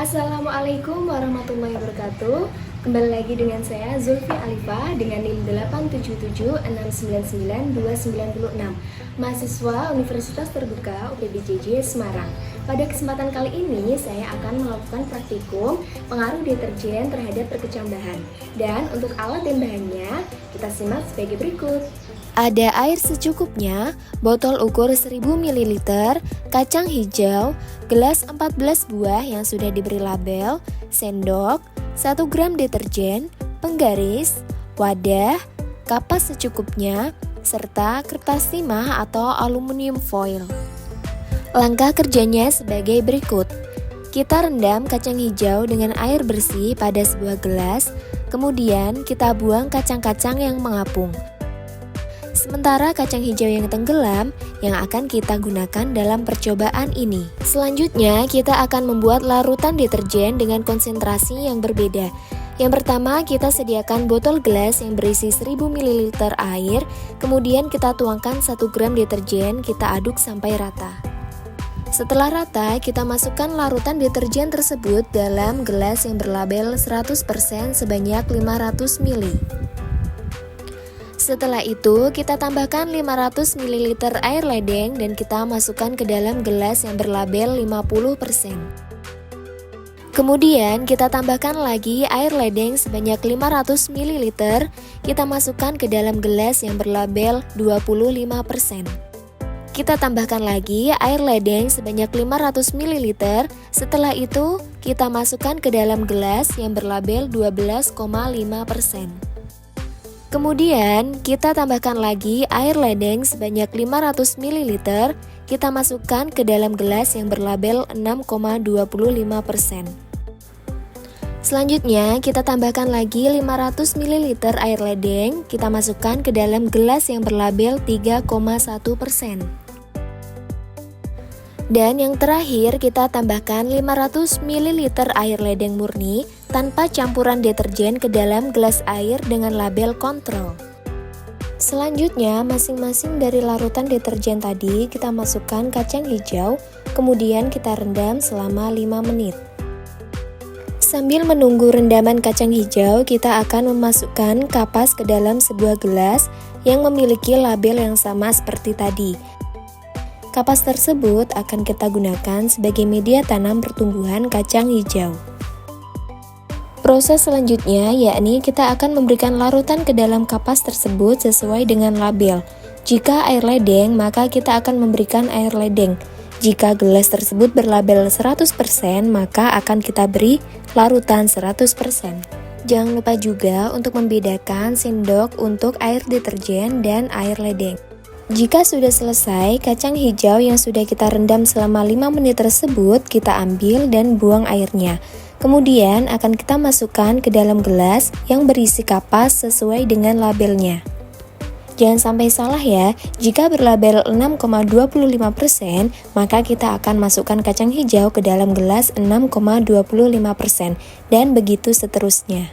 Assalamualaikum warahmatullahi wabarakatuh. Kembali lagi dengan saya Zulfi Alifa dengan NIM 877699296, mahasiswa Universitas Terbuka UPBJJ Semarang. Pada kesempatan kali ini saya akan melakukan praktikum pengaruh deterjen terhadap perkecam bahan. Dan untuk alat dan bahannya kita simak sebagai berikut. Ada air secukupnya, botol ukur 1000 ml, kacang hijau, gelas 14 buah yang sudah diberi label, sendok, 1 gram deterjen, penggaris, wadah, kapas secukupnya, serta kertas timah atau aluminium foil. Langkah kerjanya sebagai berikut. Kita rendam kacang hijau dengan air bersih pada sebuah gelas, kemudian kita buang kacang-kacang yang mengapung. Sementara kacang hijau yang tenggelam yang akan kita gunakan dalam percobaan ini. Selanjutnya, kita akan membuat larutan deterjen dengan konsentrasi yang berbeda. Yang pertama, kita sediakan botol gelas yang berisi 1000 ml air, kemudian kita tuangkan 1 gram deterjen, kita aduk sampai rata. Setelah rata, kita masukkan larutan deterjen tersebut dalam gelas yang berlabel 100% sebanyak 500 ml. Setelah itu, kita tambahkan 500 ml air ledeng dan kita masukkan ke dalam gelas yang berlabel 50%. Kemudian, kita tambahkan lagi air ledeng sebanyak 500 ml, kita masukkan ke dalam gelas yang berlabel 25%. Kita tambahkan lagi air ledeng sebanyak 500 ml, setelah itu kita masukkan ke dalam gelas yang berlabel 12,5%. Kemudian, kita tambahkan lagi air ledeng sebanyak 500 ml, kita masukkan ke dalam gelas yang berlabel 6,25%. Selanjutnya, kita tambahkan lagi 500 ml air ledeng, kita masukkan ke dalam gelas yang berlabel 3,1%. Dan yang terakhir, kita tambahkan 500 ml air ledeng murni tanpa campuran deterjen ke dalam gelas air dengan label kontrol. Selanjutnya, masing-masing dari larutan deterjen tadi kita masukkan kacang hijau, kemudian kita rendam selama 5 menit. Sambil menunggu rendaman kacang hijau, kita akan memasukkan kapas ke dalam sebuah gelas yang memiliki label yang sama seperti tadi. Kapas tersebut akan kita gunakan sebagai media tanam pertumbuhan kacang hijau. Proses selanjutnya yakni kita akan memberikan larutan ke dalam kapas tersebut sesuai dengan label. Jika air ledeng, maka kita akan memberikan air ledeng. Jika gelas tersebut berlabel 100%, maka akan kita beri larutan 100%. Jangan lupa juga untuk membedakan sendok untuk air deterjen dan air ledeng. Jika sudah selesai, kacang hijau yang sudah kita rendam selama 5 menit tersebut kita ambil dan buang airnya. Kemudian akan kita masukkan ke dalam gelas yang berisi kapas sesuai dengan labelnya. Jangan sampai salah ya, jika berlabel 6,25%, maka kita akan masukkan kacang hijau ke dalam gelas 6,25% dan begitu seterusnya.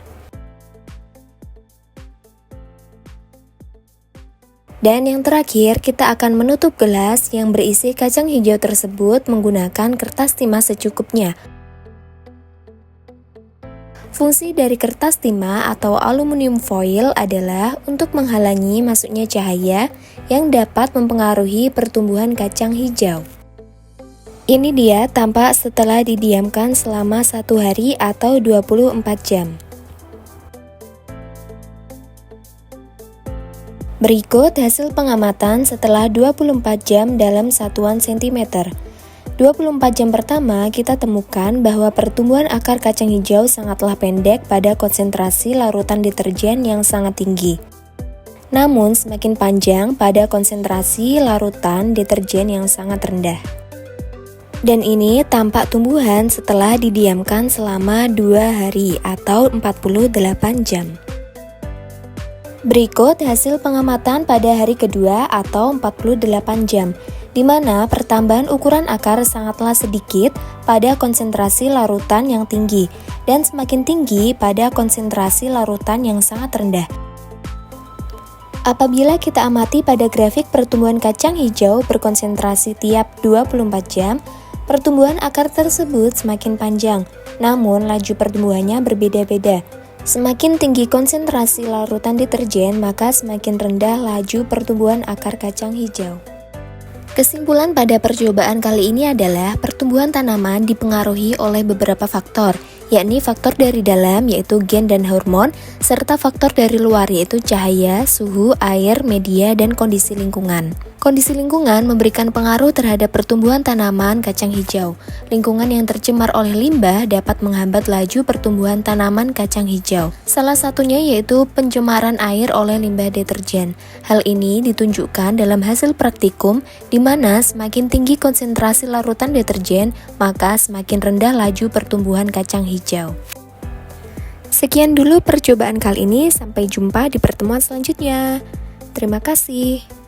Dan yang terakhir, kita akan menutup gelas yang berisi kacang hijau tersebut menggunakan kertas timah secukupnya. Fungsi dari kertas timah atau aluminium foil adalah untuk menghalangi masuknya cahaya yang dapat mempengaruhi pertumbuhan kacang hijau. Ini dia tampak setelah didiamkan selama 1 hari atau 24 jam. Berikut hasil pengamatan setelah 24 jam dalam satuan sentimeter. 24 jam pertama kita temukan bahwa pertumbuhan akar kacang hijau sangatlah pendek pada konsentrasi larutan deterjen yang sangat tinggi. Namun semakin panjang pada konsentrasi larutan deterjen yang sangat rendah. Dan ini tampak tumbuhan setelah didiamkan selama 2 hari atau 48 jam. Berikut hasil pengamatan pada hari kedua atau 48 jam, di mana pertambahan ukuran akar sangatlah sedikit pada konsentrasi larutan yang tinggi dan semakin tinggi pada konsentrasi larutan yang sangat rendah. Apabila kita amati pada grafik pertumbuhan kacang hijau berkonsentrasi tiap 24 jam, pertumbuhan akar tersebut semakin panjang, namun laju pertumbuhannya berbeda-beda. Semakin tinggi konsentrasi larutan deterjen, maka semakin rendah laju pertumbuhan akar kacang hijau. Kesimpulan pada percobaan kali ini adalah pertumbuhan tanaman dipengaruhi oleh beberapa faktor, yakni faktor dari dalam yaitu gen dan hormon, serta faktor dari luar yaitu cahaya, suhu, air, media, dan kondisi lingkungan. Kondisi lingkungan memberikan pengaruh terhadap pertumbuhan tanaman kacang hijau. Lingkungan yang tercemar oleh limbah dapat menghambat laju pertumbuhan tanaman kacang hijau. Salah satunya yaitu pencemaran air oleh limbah deterjen. Hal ini ditunjukkan dalam hasil praktikum di mana semakin tinggi konsentrasi larutan deterjen, maka semakin rendah laju pertumbuhan kacang hijau. Sekian dulu percobaan kali ini, sampai jumpa di pertemuan selanjutnya. Terima kasih.